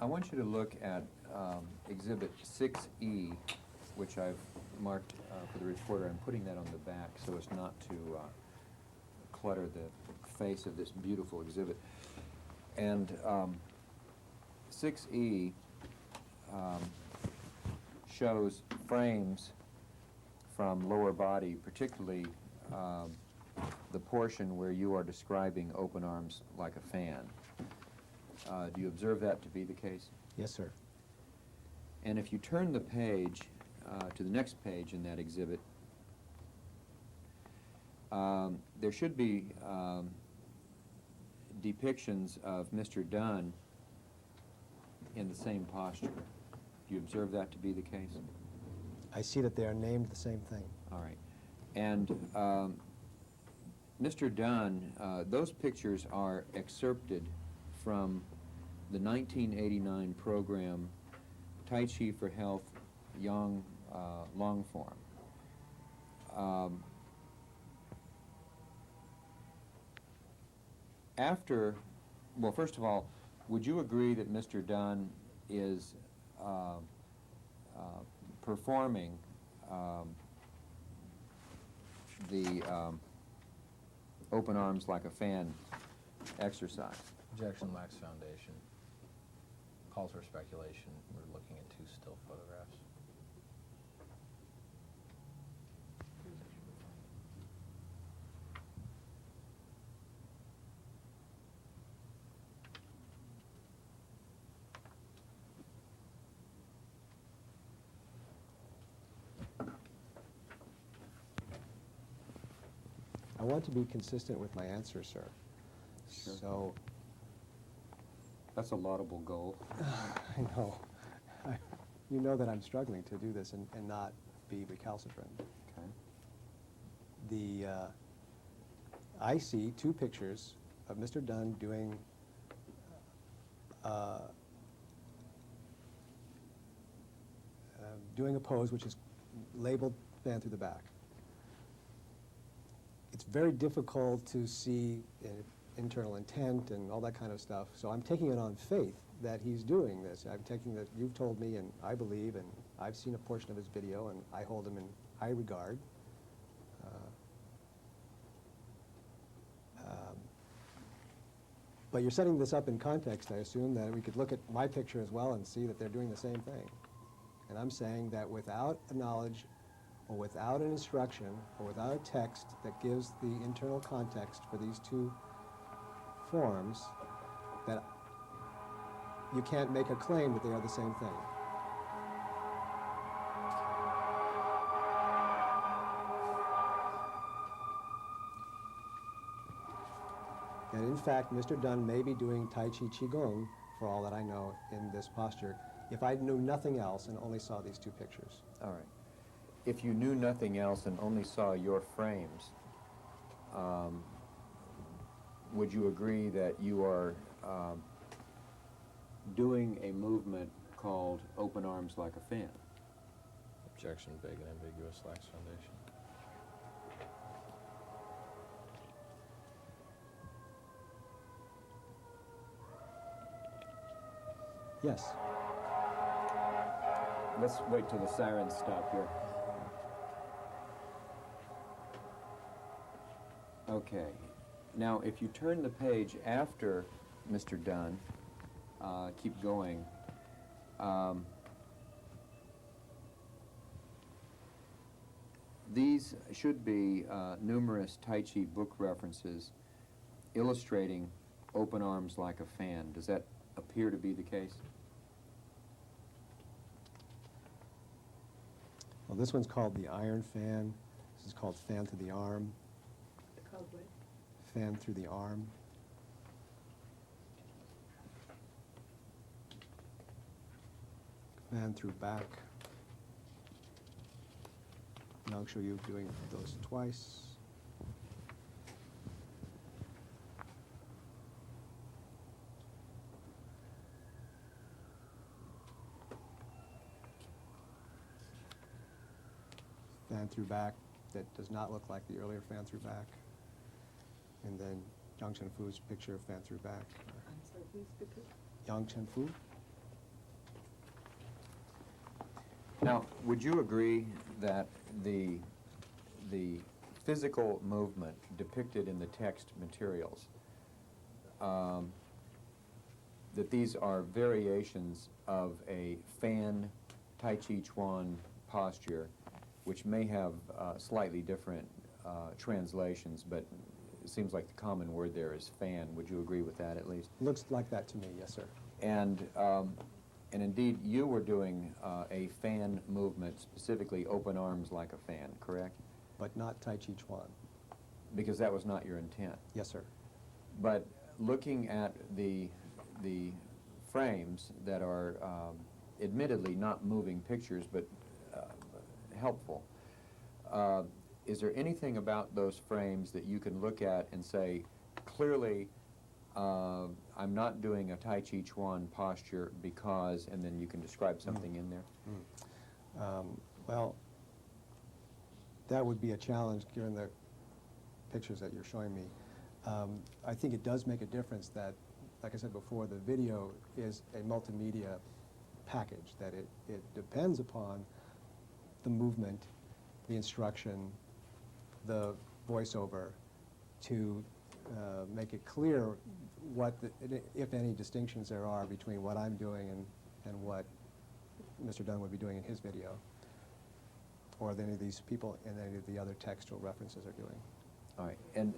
I want you to look at Exhibit 6E, which I've marked for the reporter. I'm putting that on the back so as not to clutter the face of this beautiful exhibit. And 6E shows frames from lower body, particularly the portion where you are describing open arms like a fan. Do you observe that to be the case? Yes, sir. And if you turn the page to the next page in that exhibit, there should be depictions of Mr. Dunn in the same posture. Do you observe that to be the case? I see that they are named the same thing. All right. And Mr. Dunn, those pictures are excerpted from the 1989 program Tai Chi for Health Yang long form. Well, first of all, would you agree that Mr. Dunn is performing the open arms like a fan exercise? Objection lacks foundation. Calls for speculation. We're looking at two still photographs. I want to be consistent with my answer, sir. Sure. So, That's a laudable goal. I know. You know that I'm struggling to do this and not be recalcitrant. Okay. I see two pictures of Mr. Dunn doing doing a pose which is labeled fan through the back. It's very difficult to see internal intent and all that kind of stuff, so I'm taking it on faith that he's doing this. I'm taking that you've told me, and I believe, and I've seen a portion of his video, and I hold him in high regard. But you're setting this up in context, I assume, that we could look at my picture as well and see that they're doing the same thing. And I'm saying that without a knowledge or without an instruction or without a text that gives the internal context for these two forms, that you can't make a claim that they are the same thing. And in fact, Mr. Dunn may be doing Tai Chi Qigong, for all that I know, in this posture, if I knew nothing else and only saw these two pictures. All right. If you knew nothing else and only saw your frames, would you agree that you are doing a movement called open arms like a fan? Objection vague and ambiguous, lacks foundation. Yes. Let's wait till the sirens stop here. Okay. Now, if you turn the page after Mr. Dunn, keep going. These should be numerous Tai Chi book references illustrating open arms like a fan. Does that appear to be the case? Well, this one's called the iron fan. This is called fan through the arm. Called what? Fan through the arm. Fan through back. And I'll show you doing those twice. Fan through back that does not look like the earlier fan through back. And then Yang Chen Fu's picture of fan through back. I'm sorry, who's picture? Yang Chen Fu. Now, would you agree that the physical movement depicted in the text materials, that these are variations of a fan Tai Chi Chuan posture, which may have slightly different translations, but it seems like the common word there is fan. Would you agree with that at least? Looks like that to me, yes, sir. And indeed, you were doing a fan movement, specifically open arms like a fan, correct? But not Tai Chi Chuan. Because that was not your intent. Yes, sir. But looking at the frames that are admittedly not moving pictures, but helpful, is there anything about those frames that you can look at and say, clearly, I'm not doing a Tai Chi Chuan posture because, and then you can describe something in there? Well, that would be a challenge given the pictures that you're showing me. I think it does make a difference that, like I said before, the video is a multimedia package, that it depends upon the movement, the instruction, the voiceover to make it clear what, if any, distinctions there are between what I'm doing and what Mr. Dunn would be doing in his video, or that any of these people and any of the other textual references are doing. All right. And